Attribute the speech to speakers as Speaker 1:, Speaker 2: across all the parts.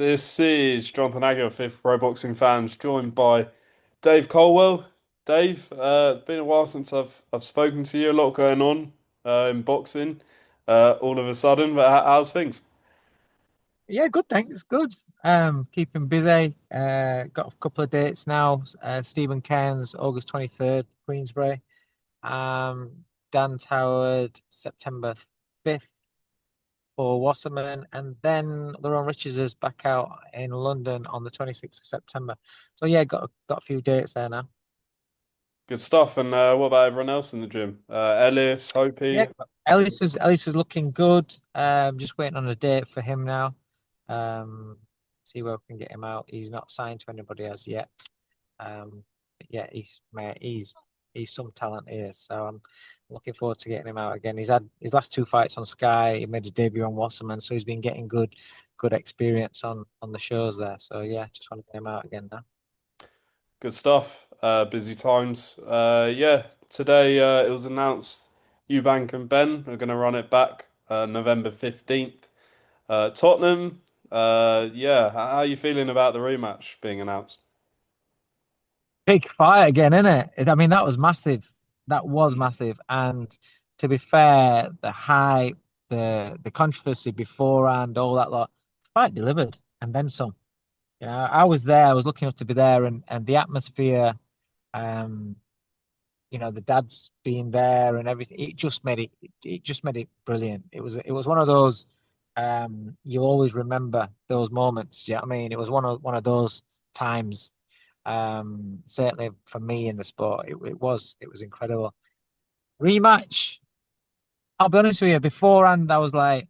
Speaker 1: This is Jonathan Agger, fifth Pro Boxing Fans, joined by Dave Coldwell. Dave, it's been a while since I've spoken to you. A lot going on in boxing, all of a sudden. But how's things?
Speaker 2: Yeah, good, thanks. Good. Keeping busy. Got a couple of dates now. Stephen Cairns, August 23rd, Queensbury. Dan Howard, September 5th for Wasserman. And then Lerrone Richards is back out in London on the 26th of September. So yeah, got a few dates there now.
Speaker 1: Good stuff. And what about everyone else in the gym? Ellis,
Speaker 2: Yeah,
Speaker 1: Hopi.
Speaker 2: Ellis is looking good. Just waiting on a date for him now. Um, See where we can get him out. He's not signed to anybody as yet. But yeah, he's some talent here. So I'm looking forward to getting him out again. He's had his last two fights on Sky. He made his debut on Wasserman, so he's been getting good experience on the shows there. So yeah, just want to get him out again now.
Speaker 1: Good stuff. Busy times. Yeah, today it was announced Eubank and Ben are going to run it back November 15th. Tottenham. Yeah, how are you feeling about the rematch being announced?
Speaker 2: Big fight again, isn't it? I mean, that was massive. That was massive. And to be fair, the hype, the controversy beforehand, all that lot, the fight delivered and then some. I was there. I was lucky enough to be there, and the atmosphere. Um, the dads being there and everything. It just made it brilliant. It was one of those. You always remember those moments. Yeah, I mean, it was one of those times. Certainly for me in the sport, it was incredible. Rematch. I'll be honest with you. Beforehand, I was like,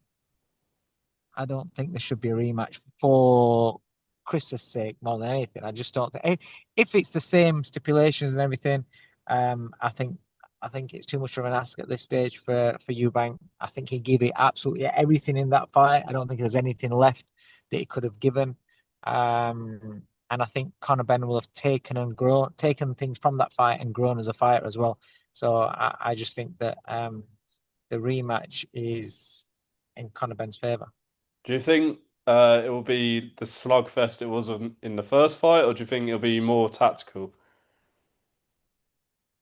Speaker 2: I don't think there should be a rematch for Chris's sake more than anything. I just don't think if it's the same stipulations and everything, I think it's too much of an ask at this stage for Eubank. I think he gave it absolutely everything in that fight. I don't think there's anything left that he could have given. And I think Conor Benn will have taken things from that fight and grown as a fighter as well. So I just think that the rematch is in Conor Benn's favour.
Speaker 1: Do you think it will be the slugfest it was in the first fight, or do you think it'll be more tactical?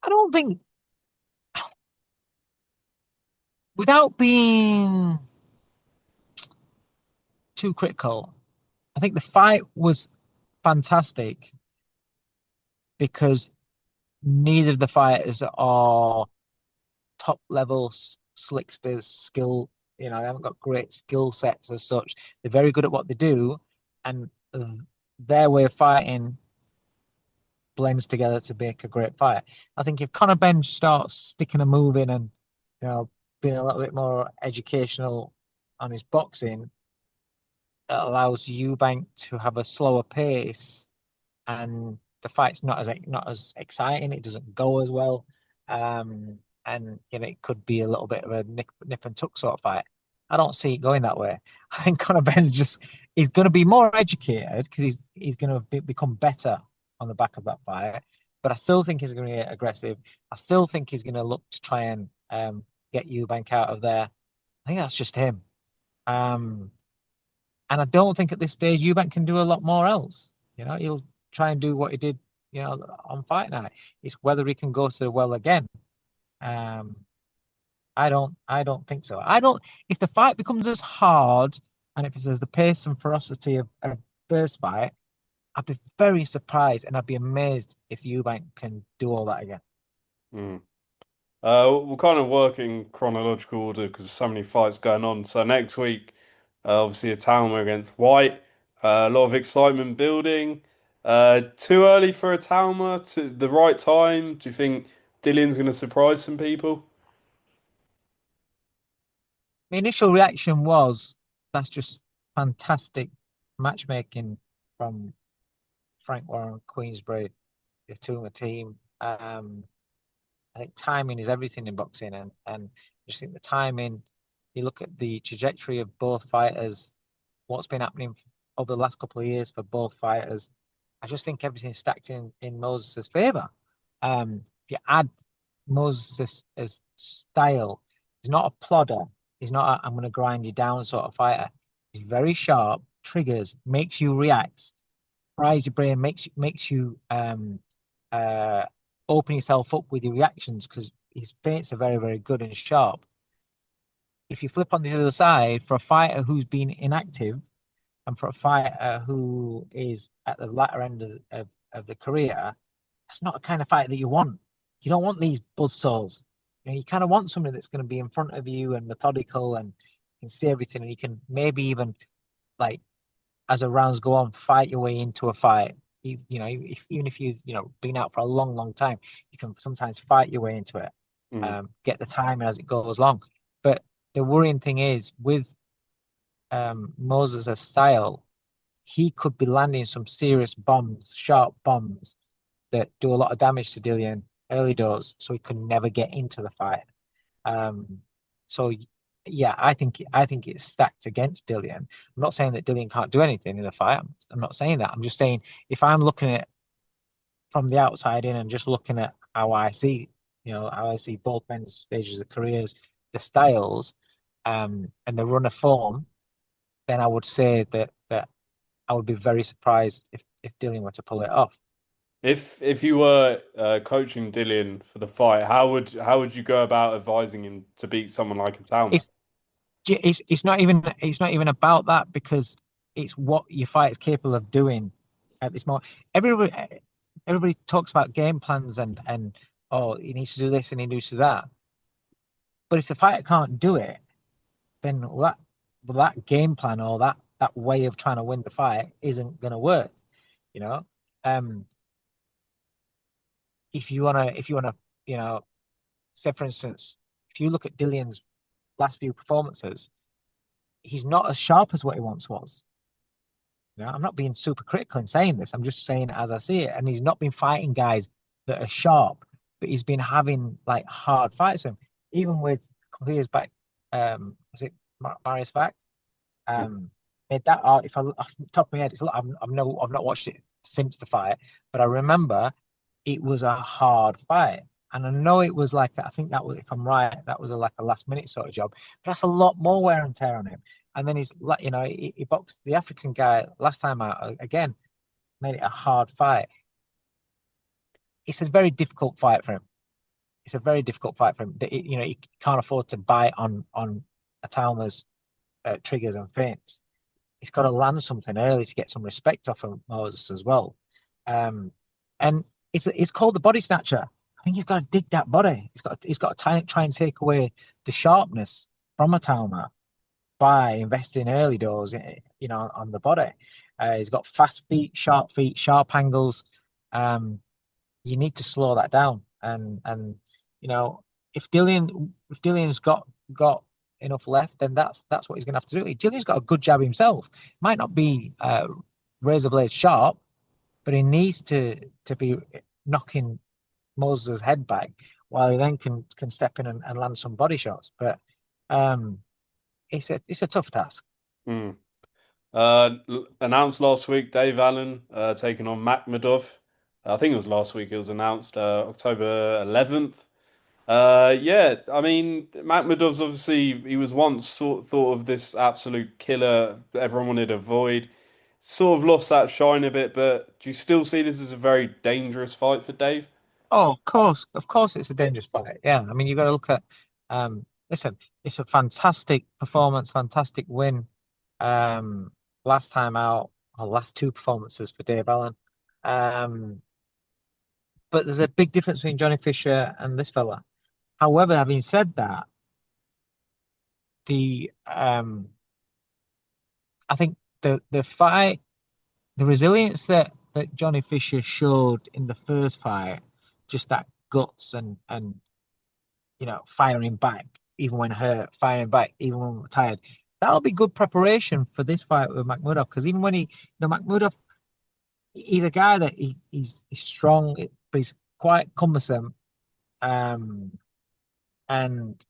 Speaker 2: I don't think, without being too critical, I think the fight was fantastic because neither of the fighters are top level slicksters, skill. They haven't got great skill sets as such. They're very good at what they do, and their way of fighting blends together to make a great fight. I think if Conor Benn starts sticking a move in and you know being a little bit more educational on his boxing, it allows Eubank to have a slower pace, and the fight's not as exciting. It doesn't go as well, and it could be a little bit of a nip and tuck sort of fight. I don't see it going that way. I think Conor Benn just is going to be more educated because he's going to become better on the back of that fight. But I still think he's going to get aggressive. I still think he's going to look to try and get Eubank out of there. I think that's just him. Um, and I don't think at this stage Eubank can do a lot more else. He'll try and do what he did, on fight night. It's whether he can go to the well again. Um, I don't think so. I don't. If the fight becomes as hard and if it's as the pace and ferocity of a first fight, I'd be very surprised and I'd be amazed if Eubank can do all that again.
Speaker 1: Mm. We'll kind of work in chronological order because there's so many fights going on. So next week, obviously Itauma against White. A lot of excitement building. Too early for Itauma to the right time. Do you think Dillian's going to surprise some people?
Speaker 2: My initial reaction was that's just fantastic matchmaking from Frank Warren, Queensbury, the Itauma team. I think timing is everything in boxing, and I just think the timing. You look at the trajectory of both fighters, what's been happening over the last couple of years for both fighters. I just think everything's stacked in Moses' favour. If you add Moses' style, he's not a plodder. He's not a, I'm going to grind you down sort of fighter. He's very sharp, triggers, makes you react, fries your brain, makes you uh open yourself up with your reactions because his feints are very, very good and sharp. If you flip on the other side, for a fighter who's been inactive and for a fighter who is at the latter end of the career, that's not the kind of fighter that you want. You don't want these buzzsaws. You kind of want somebody that's going to be in front of you and methodical and can see everything, and you can maybe even like as the rounds go on, fight your way into a fight. Even if you've been out for a long, long time, you can sometimes fight your way into it.
Speaker 1: Mm.
Speaker 2: Get the timing as it goes along. But the worrying thing is with Moses' style, he could be landing some serious bombs, sharp bombs that do a lot of damage to Dillian early doors, so he could never get into the fight. Um, so yeah, I think it's stacked against Dillian. I'm not saying that Dillian can't do anything in a fight. I'm not saying that. I'm just saying if I'm looking at it from the outside in and just looking at how I see both men's stages of careers, the styles, and the run of form, then I would say that I would be very surprised if Dillian were to pull it off.
Speaker 1: If you were coaching Dillian for the fight, how would you go about advising him to beat someone like Itauma?
Speaker 2: It's it's not even about that because it's what your fight is capable of doing at this moment. Everybody everybody talks about game plans and oh he needs to do this and he needs to do that. But if the fighter can't do it, then that game plan or that way of trying to win the fight isn't gonna work. You know, um, if you wanna you know say for instance if you look at Dillian's last few performances, he's not as sharp as what he once was. I'm not being super critical in saying this. I'm just saying it as I see it. And he's not been fighting guys that are sharp, but he's been having like hard fights with him. Even with a couple of years back, was it Marius back? Um, made that art. If I off the top of my head, I've not watched it since the fight, but I remember it was a hard fight. And I know it was like I think that was, if I'm right, that was like a last minute sort of job. But that's a lot more wear and tear on him. And then he's like, he boxed the African guy last time out again, made it a hard fight. It's a very difficult fight for him. It's a very difficult fight for him. He can't afford to bite on Atauma's triggers and feints. He's got to land something early to get some respect off of Moses as well. Um, and it's called the body snatcher. I think he's got to dig that body. He's got to try and take away the sharpness from Itauma by investing early doors, on the body. He's got fast feet, sharp angles. You need to slow that down. And you know, if Dillian's got enough left, then that's what he's going to have to do. Dillian's got a good jab himself. Might not be razor blade sharp, but he needs to be knocking Moses' head back while he then can step in and land some body shots. But um, it's a tough task.
Speaker 1: Mm. Announced last week, Dave Allen taking on Madov. I think it was last week. It was announced October 11th. Yeah, I mean, Madov's obviously he was once thought of this absolute killer that everyone wanted to avoid. Sort of lost that shine a bit, but do you still see this as a very dangerous fight for Dave?
Speaker 2: Oh, of course, it's a dangerous fight. Yeah, I mean, you got to look at. Listen, it's a fantastic performance, fantastic win. Um, last time out, or last two performances for Dave Allen. Um, but there's a big difference between Johnny Fisher and this fella. However, having said that, the I think the fight, the resilience that Johnny Fisher showed in the first fight, just that guts and firing back even when hurt, firing back even when we're tired. That'll be good preparation for this fight with Makhmudov because even when Makhmudov, he's a guy that he's strong, but he's quite cumbersome. Um, and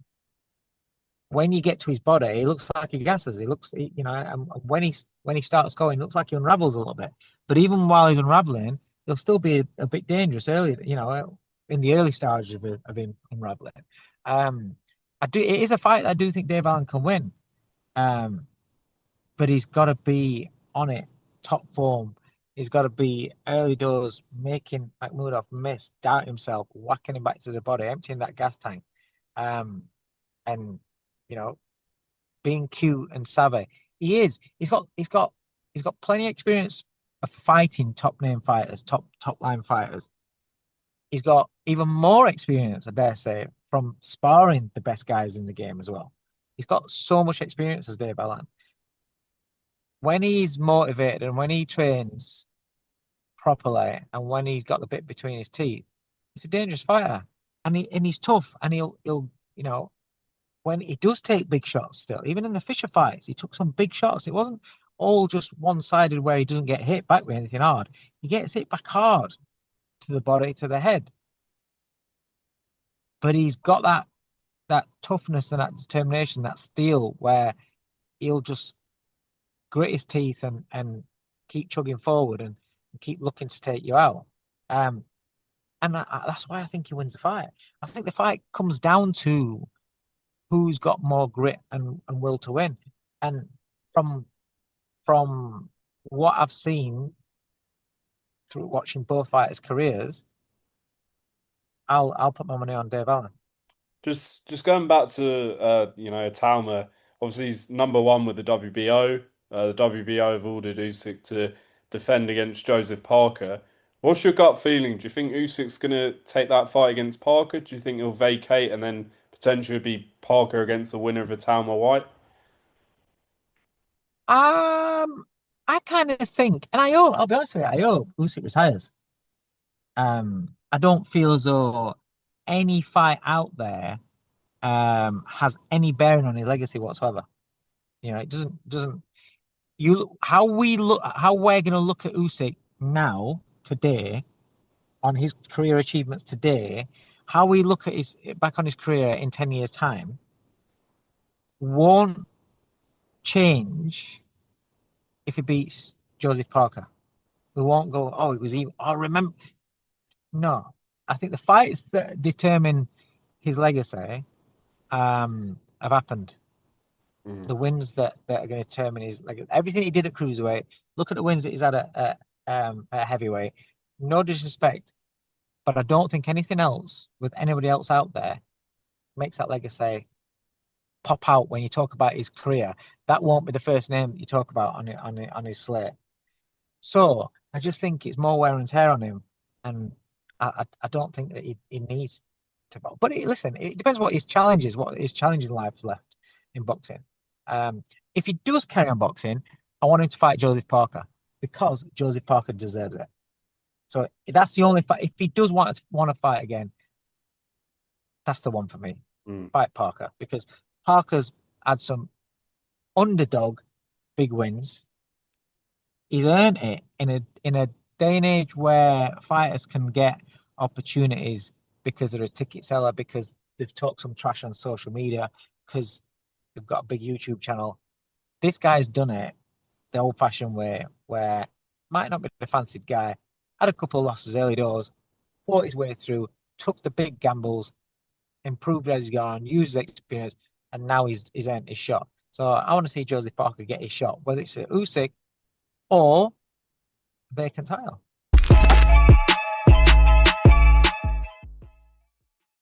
Speaker 2: when you get to his body, he looks like he gasses. And when he starts going, it looks like he unravels a little bit. But even while he's unraveling, he'll still be a bit dangerous early, in the early stages of him unraveling. Um, it is a fight I do think Dave Allen can win. Um, but he's got to be on it, top form. He's got to be early doors, making Makhmudov miss, doubt himself, whacking him back to the body, emptying that gas tank, um, and you know, being cute and savvy. He is. He's got plenty of experience of fighting top name fighters, top line fighters. He's got even more experience, I dare say, from sparring the best guys in the game as well. He's got so much experience as Dave Allen. When he's motivated and when he trains properly and when he's got the bit between his teeth, he's a dangerous fighter. And he's tough and he'll when he does take big shots still, even in the Fisher fights, he took some big shots. It wasn't all just one-sided where he doesn't get hit back with anything hard. He gets hit back hard to the body, to the head. But he's got that toughness and that determination, that steel where he'll just grit his teeth and keep chugging forward and keep looking to take you out. Um, and that's why I think he wins the fight. I think the fight comes down to who's got more grit and will to win. And from from what I've seen through watching both fighters' careers, I'll put my money on Dave Allen.
Speaker 1: Just going back to Itauma. Obviously, he's number one with the WBO. The WBO have ordered Usyk to defend against Joseph Parker. What's your gut feeling? Do you think Usyk's gonna take that fight against Parker? Do you think he'll vacate and then potentially be Parker against the winner of Itauma White?
Speaker 2: Um, I kind of think, and I hope, I'll be honest with you, I hope Usyk retires. I don't feel as though any fight out there has any bearing on his legacy whatsoever. It doesn't how we're gonna look at Usyk now, today, on his career achievements today, how we look at his back on his career in 10 years' time won't change if he beats Joseph Parker. We won't go, oh, it was even, oh, remember. No. I think the fights that determine his legacy have happened.
Speaker 1: Mm.
Speaker 2: The wins that are going to determine his like everything he did at cruiserweight. Look at the wins that he's had at heavyweight. No disrespect, but I don't think anything else with anybody else out there makes that legacy pop out when you talk about his career. That won't be the first name that you talk about on his slate. So I just think it's more wear and tear on him, and I don't think that he needs to. But listen, it depends what his challenge is, what his challenge in life is left in boxing. If he does carry on boxing, I want him to fight Joseph Parker because Joseph Parker deserves it. So that's the only fight. If he does want to fight again, that's the one for me.
Speaker 1: Mm.
Speaker 2: Fight Parker because Parker's had some underdog big wins. He's earned it in a day and age where fighters can get opportunities because they're a ticket seller, because they've talked some trash on social media, because they've got a big YouTube channel. This guy's done it the old-fashioned way, where might not be the fancied guy, had a couple of losses early doors, fought his way through, took the big gambles, improved as he's gone, used his experience, and now he's earned his shot. So I want to see Joseph Parker get his shot, whether it's a Usyk or vacant title.